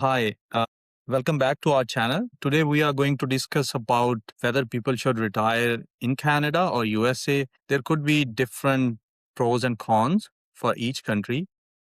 Hi, welcome back to our channel. Today we are going to discuss about whether people should retire in Canada or USA. There could be different pros and cons for each country,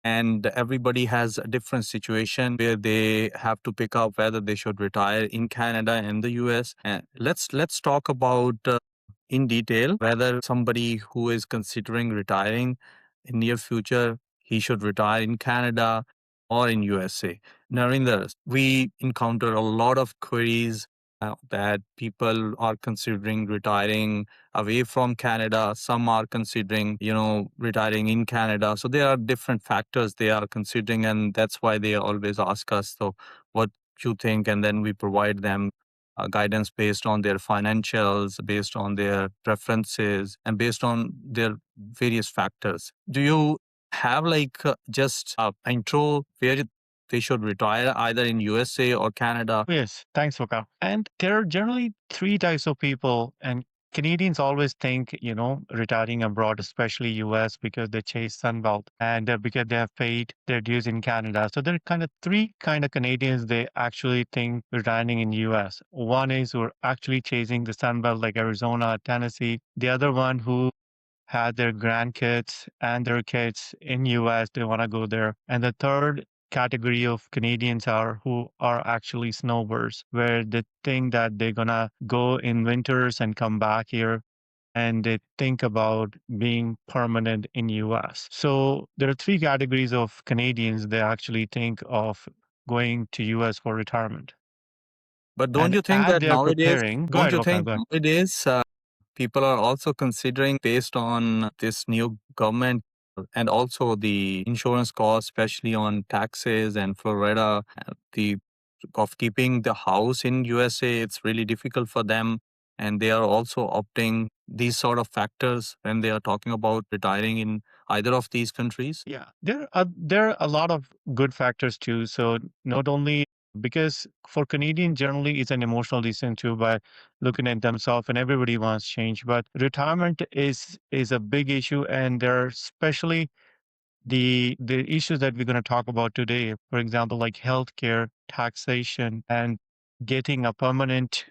and everybody has a different situation where they have to pick up whether they should retire in Canada and the US. And let's talk about in detail whether somebody who is considering retiring in near future he should retire in Canada or in USA. Narinder, we encounter a lot of queries that people are considering retiring away from Canada. Some are considering, retiring in Canada. So there are different factors they are considering, and that's why they always ask us, so what you think, and then we provide them guidance based on their financials, based on their preferences, and based on their various factors. Do you have just an intro where they should retire either in USA or Canada? Yes, thanks, Vaka. And there are generally three types of people, and Canadians always think, retiring abroad, especially US, because they chase Sunbelt and because they have paid their dues in Canada. So there are kind of three kind of Canadians they actually think retiring in US. One is who are actually chasing the Sunbelt, like Arizona, Tennessee. The other one who had their grandkids and their kids in US, they want to go there. And the third category of Canadians are who are actually snowbirds, where they think that they're gonna go in winters and come back here and they think about being permanent in US. So there are three categories of Canadians they actually think of going to US for retirement. But don't And you think as that they are nowadays, preparing, go don't ahead, you okay, think go ahead. nowadays people are also considering based on this new government and also the insurance costs, especially on taxes and Florida, the of keeping the house in USA, it's really difficult for them. And they are also opting these sort of factors when they are talking about retiring in either of these countries. Yeah, there are a lot of good factors too. So not only because for Canadian generally it's an emotional decision too by looking at themselves and everybody wants change, but retirement is a big issue and there are especially the issues that we're going to talk about today, for example, like healthcare, taxation, and getting a permanent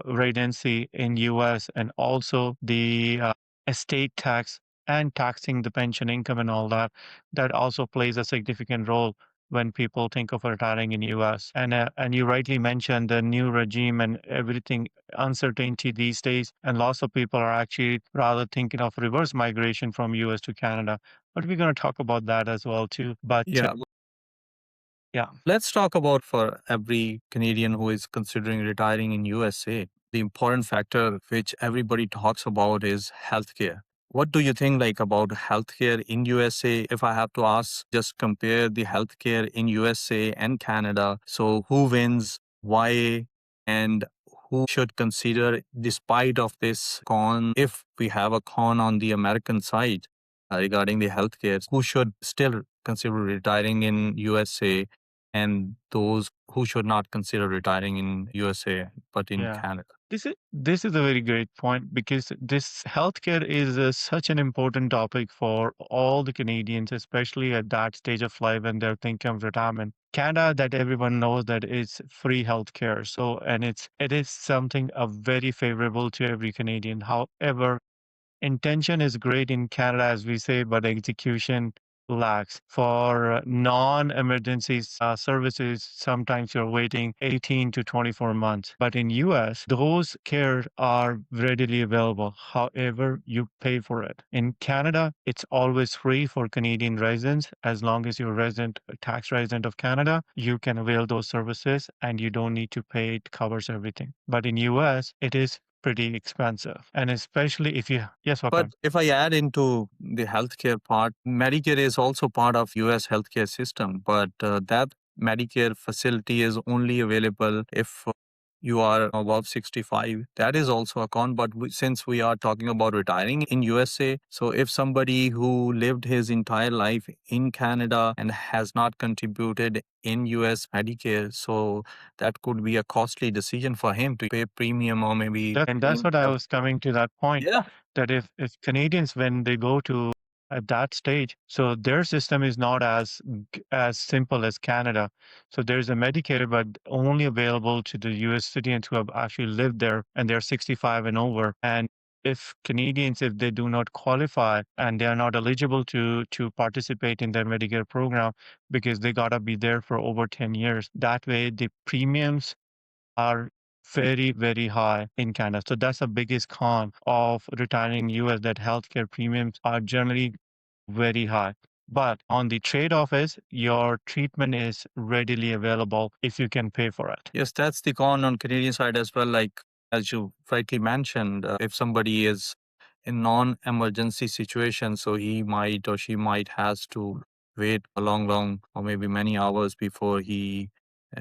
residency in US, and also the estate tax and taxing the pension income and all that, that also plays a significant role when people think of retiring in US. And you rightly mentioned the new regime and everything uncertainty these days, and lots of people are actually rather thinking of reverse migration from US to Canada, but we're going to talk about that as well too. But Yeah. yeah, Let's talk about for every Canadian who is considering retiring in USA. The important factor which everybody talks about is healthcare. What do you think about healthcare in USA? If I have to ask, just compare the healthcare in USA and Canada. So who wins, why, and who should consider despite of this con, if we have a con on the American side regarding the healthcare, who should still consider retiring in USA and those who should not consider retiring in USA but in yeah. Canada. This is a very great point because this healthcare is such an important topic for all the Canadians, especially at that stage of life when they're thinking of retirement. Canada, that everyone knows that is free healthcare. So, and it is something very favorable to every Canadian. However, intention is great in Canada, as we say, but execution lacks. For non-emergency services, sometimes you're waiting 18 to 24 months. But in US, those care are readily available. However, you pay for it. In Canada, it's always free for Canadian residents. As long as you're a tax resident of Canada, you can avail those services and you don't need to pay. It covers everything. But in US, it is pretty expensive. And especially if you, yes, But Wakar. if I add into the healthcare part, Medicare is also part of US healthcare system, but that Medicare facility is only available if you are above 65. That is also a con, but since we are talking about retiring in USA, so if somebody who lived his entire life in Canada and has not contributed in US Medicare, so that could be a costly decision for him to pay premium or maybe And that's what I was coming to that point yeah. that if Canadians, when they go to at that stage. So their system is not as simple as Canada. So there's a Medicare, but only available to the U.S. citizens who have actually lived there and they're 65 and over. And if Canadians, if they do not qualify and they are not eligible to participate in their Medicare program because they gotta be there for over 10 years, that way the premiums are very, very high in Canada. So that's the biggest con of retiring in US, that healthcare premiums are generally very high. But on the trade-off is your treatment is readily available if you can pay for it. Yes, that's the con on Canadian side as well. Like as you rightly mentioned, if somebody is in non-emergency situation, so he might or she might has to wait a long, or maybe many hours before he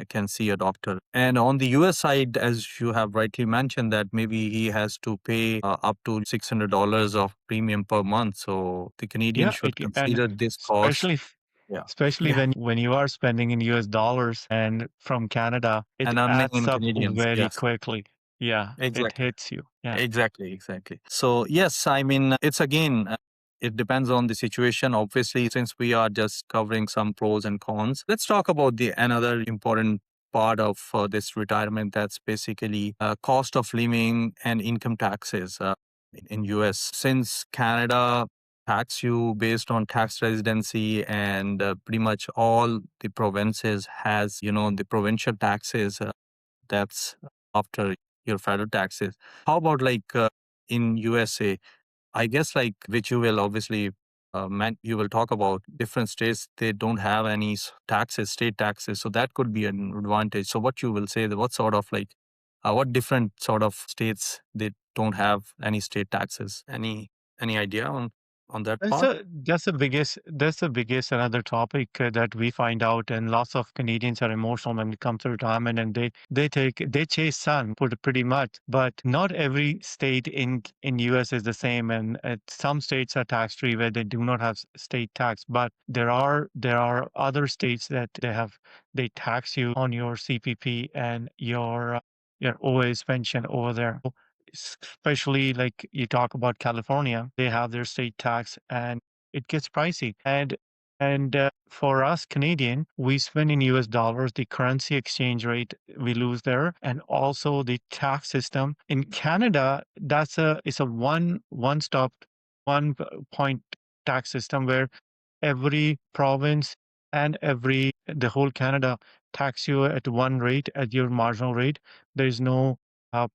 can see a doctor. And on the US side, as you have rightly mentioned, that maybe he has to pay up to $600 of premium per month. So the Canadian Yeah, should and consider this cost. especially Yeah. especially Yeah. when you are spending in US dollars and from Canada, it And earning adds in up Canadians. very Yes. quickly. Yeah, it Exactly. hits you. Yeah. Exactly. So, yes, I mean, it's again, it depends on the situation. Obviously, since we are just covering some pros and cons, let's talk about the another important part of this retirement. That's basically cost of living and income taxes in US. Since Canada tax you based on tax residency, and pretty much all the provinces has, the provincial taxes. That's after your federal taxes. How about like in USA? I guess like which you will obviously you will talk about different states. They don't have any taxes, state taxes, so that could be an advantage. So what you will say that what sort of like what different sort of states they don't have any state taxes? Any idea on that part? That's the biggest another topic that we find out, and lots of Canadians are emotional when it comes to retirement, and they chase sun pretty much, but not every state in US is the same, and some states are tax free where they do not have state tax, but there are other states that they tax you on your CPP and your OA's pension over there. Especially like you talk about California, they have their state tax and it gets pricey. And for us Canadian, we spend in US dollars, the currency exchange rate we lose there, and also the tax system. In Canada, it's a one stop, point tax system where every province and the whole Canada tax you at one rate, at your marginal rate. There is no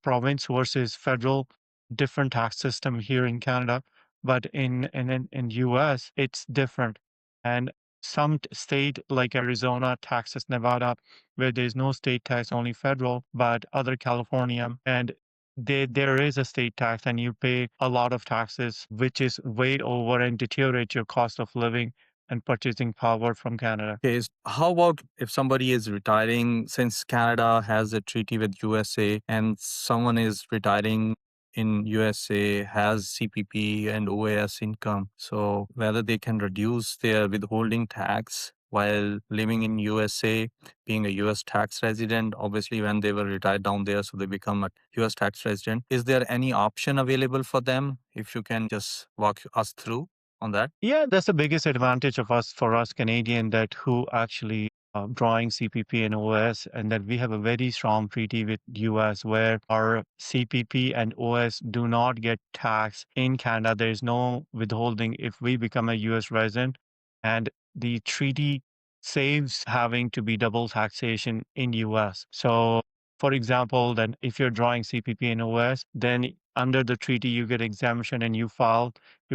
province versus federal different tax system here in Canada, but in US it's different. And some state like Arizona taxes Nevada, where there's no state tax, only federal, but other California, and there is a state tax and you pay a lot of taxes, which is way over and deteriorate your cost of living and purchasing power from Canada. Okay, how about if somebody is retiring since Canada has a treaty with USA and someone is retiring in USA has CPP and OAS income? So whether they can reduce their withholding tax while living in USA, being a US tax resident, obviously when they were retired down there, so they become a US tax resident. Is there any option available for them? If you can just walk us through on that. Yeah, that's the biggest advantage of us for us Canadian, that who actually drawing CPP and OS, and that we have a very strong treaty with US where our CPP and OS do not get taxed in Canada. There is no withholding if we become a US resident, and the treaty saves having to be double taxation in US. So, for example, then if you're drawing CPP and OS, then under the treaty you get exemption and you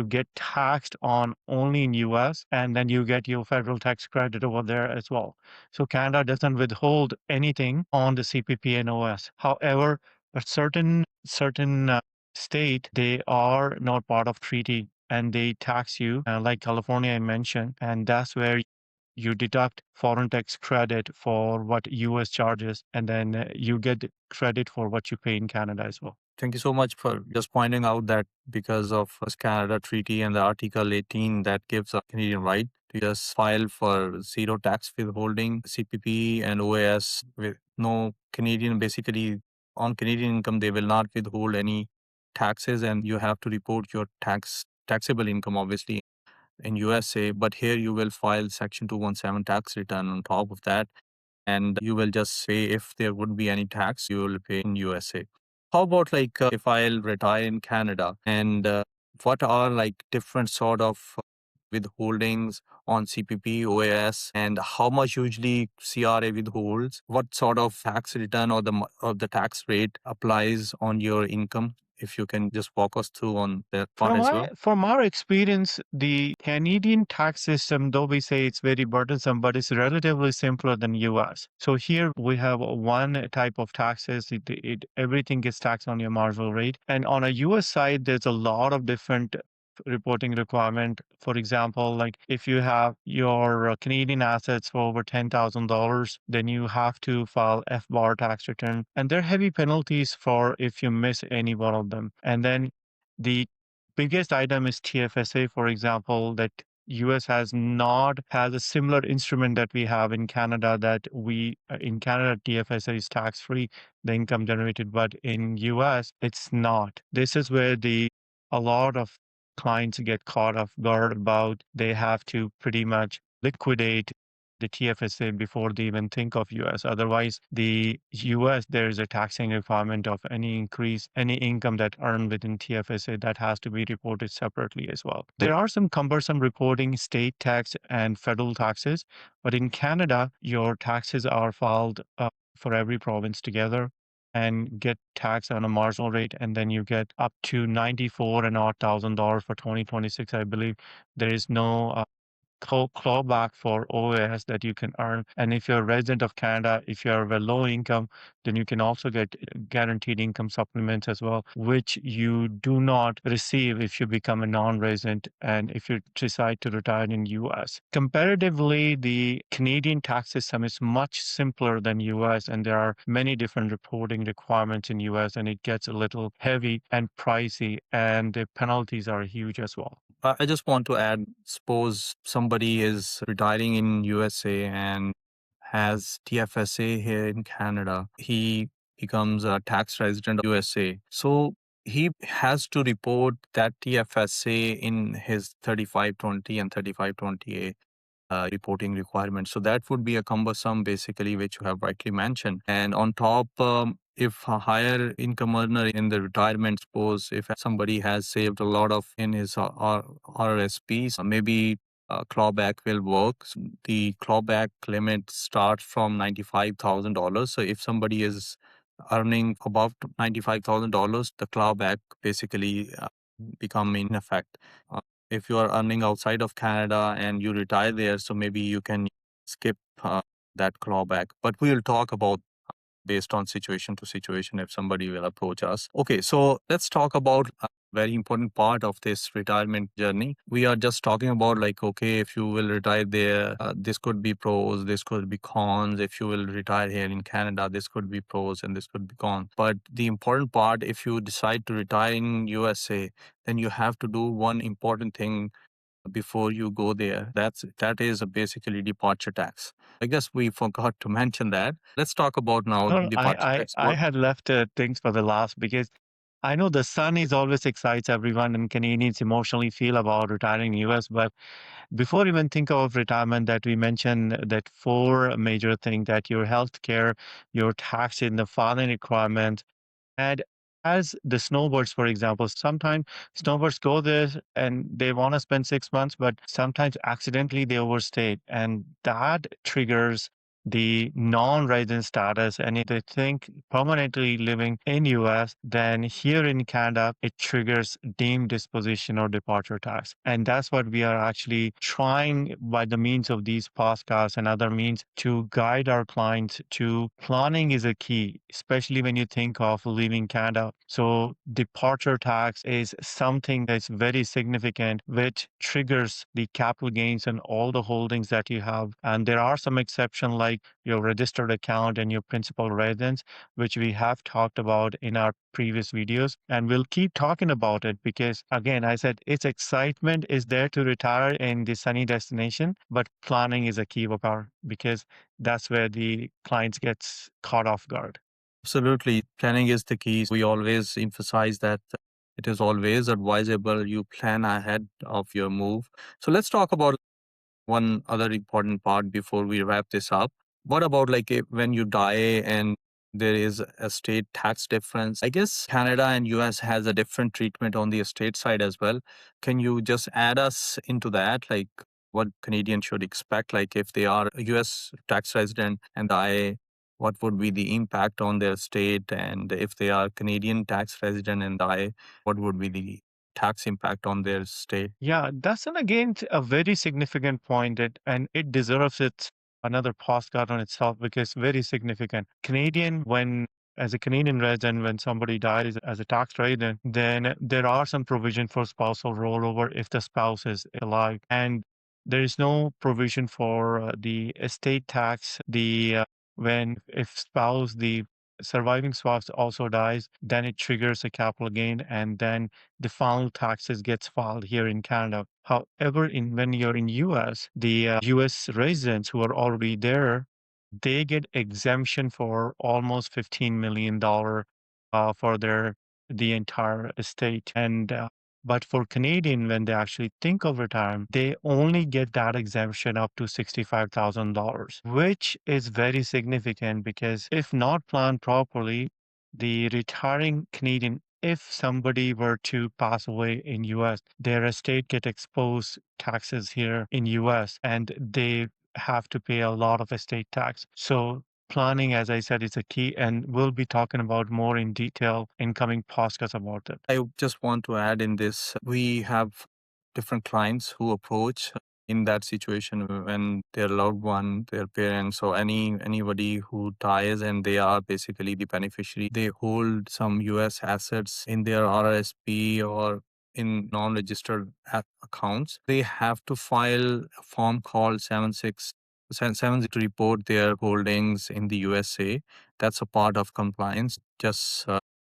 get taxed on only in US, and then you get your federal tax credit over there as well. So Canada doesn't withhold anything on the CPP and OS. However, a certain state, they are not part of treaty and they tax you, like California I mentioned, and that's where you deduct foreign tax credit for what US charges, and then you get credit for what you pay in Canada as well. Thank you so much for just pointing out that because of this Canada Treaty and the Article 18 that gives a Canadian right to just file for zero tax withholding, CPP and OAS with no Canadian, basically on Canadian income, they will not withhold any taxes and you have to report your taxable income, obviously. in USA, but here you will file Section 217 tax return on top of that, and you will just say if there would be any tax you will pay in USA. How about like if I'll retire in Canada, and what are like different sort of withholdings on CPP, OAS, and how much usually CRA withholds? What sort of tax return or the tax rate applies on your income? If you can just walk us through on that part as well. From our experience, the Canadian tax system, though we say it's very burdensome, but it's relatively simpler than US. So here we have one type of taxes. Everything gets taxed on your marginal rate. And on a US side, there's a lot of different reporting requirement. For example, like if you have your Canadian assets for over $10,000, then you have to file F-bar tax return. And there are heavy penalties for if you miss any one of them. And then the biggest item is TFSA, for example, that US has a similar instrument that we have in Canada that we in Canada TFSA is tax free, the income generated, but in US it's not. This is where the a lot of clients get caught off guard about they have to pretty much liquidate the TFSA before they even think of US. Otherwise, the US, there is a taxing requirement of any increase, any income that earned within TFSA that has to be reported separately as well. There are some cumbersome reporting, state tax and federal taxes, but in Canada, your taxes are filed for every province together and get taxed on a marginal rate, and then you get up to 94 and odd $1,000 for 2026, I believe. There is no clawback for OAS that you can earn. And if you're a resident of Canada, if you're of a low income, then you can also get guaranteed income supplements as well, which you do not receive if you become a non-resident and if you decide to retire in US. Comparatively, the Canadian tax system is much simpler than US, and there are many different reporting requirements in US, and it gets a little heavy and pricey, and the penalties are huge as well. I just want to add, suppose somebody is retiring in USA and has TFSA here in Canada. He becomes a tax resident of USA. So he has to report that TFSA in his 3520 and 3520A reporting requirements. So that would be a cumbersome, basically, which you have rightly mentioned. And on top, if a higher income earner in the retirement, suppose if somebody has saved a lot of in his RRSPs, maybe clawback will work. So the clawback limit starts from $95,000. So if somebody is earning above $95,000, the clawback basically become in effect. If you are earning outside of Canada and you retire there, so maybe you can skip that clawback. But we will talk about based on situation to situation if somebody will approach us. Okay, so let's talk about a very important part of this retirement journey. We are just talking about like, okay, if you will retire there, this could be pros, this could be cons. If you will retire here in Canada, this could be pros and this could be cons. But the important part, if you decide to retire in USA, then you have to do one important thing before you go there. That is basically departure tax. I guess we forgot to mention that. Let's talk about now No, departure tax. I had left things for the last because I know the sun is always excites everyone and Canadians emotionally feel about retiring in US. But before even think of retirement, that we mentioned that four major things that your health care, your tax in the filing requirements, and as the snowbirds, for example, sometimes snowbirds go there and they want to spend 6 months, but sometimes accidentally they overstay. And that triggers the non-resident status. And if they think permanently living in US, then here in Canada, it triggers deemed disposition or departure tax. And that's what we are actually trying by the means of these podcasts and other means to guide our clients to planning is a key, especially when you think of leaving Canada. So departure tax is something that's very significant, which triggers the capital gains and all the holdings that you have. And there are some exceptions like your registered account and your principal residence, which we have talked about in our previous videos. And we'll keep talking about it because, again, I said its excitement is there to retire in the sunny destination, but planning is a key of our because that's where the clients gets caught off guard. Absolutely. Planning is the key. We always emphasize that it is always advisable you plan ahead of your move. So let's talk about one other important part before we wrap this up. What about like if, when you die and there is a state tax difference? I guess Canada and US has a different treatment on the estate side as well. Can you just add us into that? Like what Canadians should expect? Like if they are a US tax resident and die, what would be the impact on their state? And if they are Canadian tax resident and die, what would be the tax impact on their state? Yeah, that's a very significant point, and it deserves its another postcard on itself because very significant. Canadian, when as a Canadian resident, when somebody dies as a tax resident, then there are some provision for spousal rollover if the spouse is alive, and there is no provision for the estate tax. The when if spouse the surviving spouse also dies, then it triggers a capital gain, and then the final taxes gets filed here in Canada. However, in when you're in US, the US residents who are already there, they get exemption for almost $15 million for their the entire estate. And but for Canadian, when they actually think of retirement, they only get that exemption up to $65,000, which is very significant because if not planned properly, the retiring Canadian, if somebody were to pass away in US, their estate get exposed taxes here in US and they have to pay a lot of estate tax. So planning, as I said, is a key, and we'll be talking about more in detail in coming podcasts about it. I just want to add in this, we have different clients who approach in that situation when their loved one, their parents, or anybody who dies and they are basically the beneficiary. They hold some US assets in their RRSP or in non-registered accounts. They have to file a form called 76 to report their holdings in the USA. That's a part of compliance. Just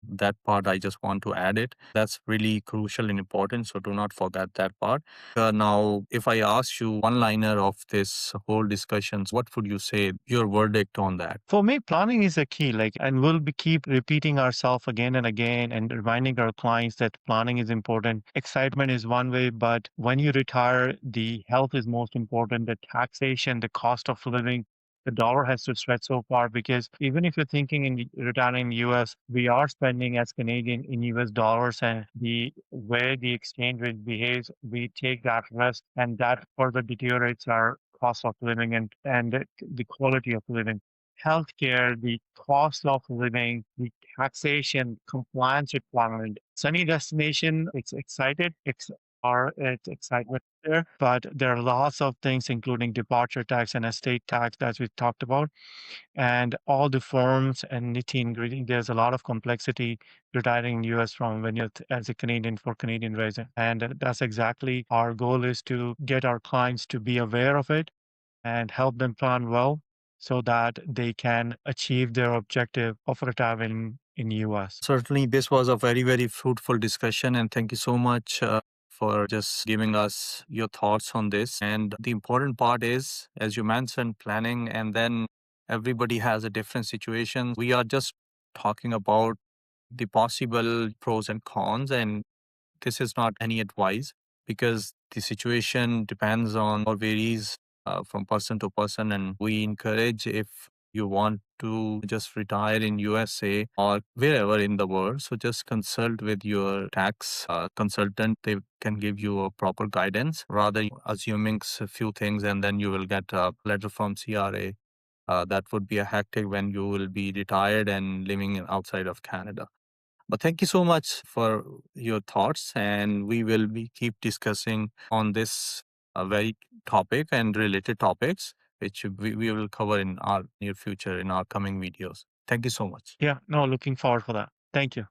that part I just want to add it. That's really crucial and important, so do not forget that part. Now if I ask you one liner of this whole discussions, what would you say your verdict on that? For me, planning is a key, like, and we'll be keep repeating ourselves again and again and reminding our clients that planning is important. Excitement is one way, but when you retire, the health is most important, the taxation, the cost of living. The dollar has to stretch so far because even if you're thinking in retiring in the US, we are spending as Canadian in US dollars, and the way the exchange rate behaves, we take that risk, and that further deteriorates our cost of living and the quality of living. Healthcare, the cost of living, the taxation, compliance requirement. Sunny destination, it's excited, it's excitement there, but there are lots of things, including departure tax and estate tax that we talked about, and all the forms and nitty and gritty. There's a lot of complexity retiring in US from when you're as a Canadian for Canadian resident, and that's exactly our goal is to get our clients to be aware of it and help them plan well so that they can achieve their objective of retiring in US. Certainly, this was a very, very fruitful discussion, and thank you so much for just giving us your thoughts on this. And the important part is, as you mentioned, planning, and then everybody has a different situation. We are just talking about the possible pros and cons, and this is not any advice because the situation depends on or varies from person to person. And we encourage if you want to just retire in USA or wherever in the world, so just consult with your tax consultant. They can give you a proper guidance rather than assuming a few things and then you will get a letter from CRA. That would be a hectic when you will be retired and living outside of Canada. But thank you so much for your thoughts, and we will be keep discussing on this very topic and related topics, which we will cover in our near future in our coming videos. Thank you so much. Yeah, no, looking forward for that. Thank you.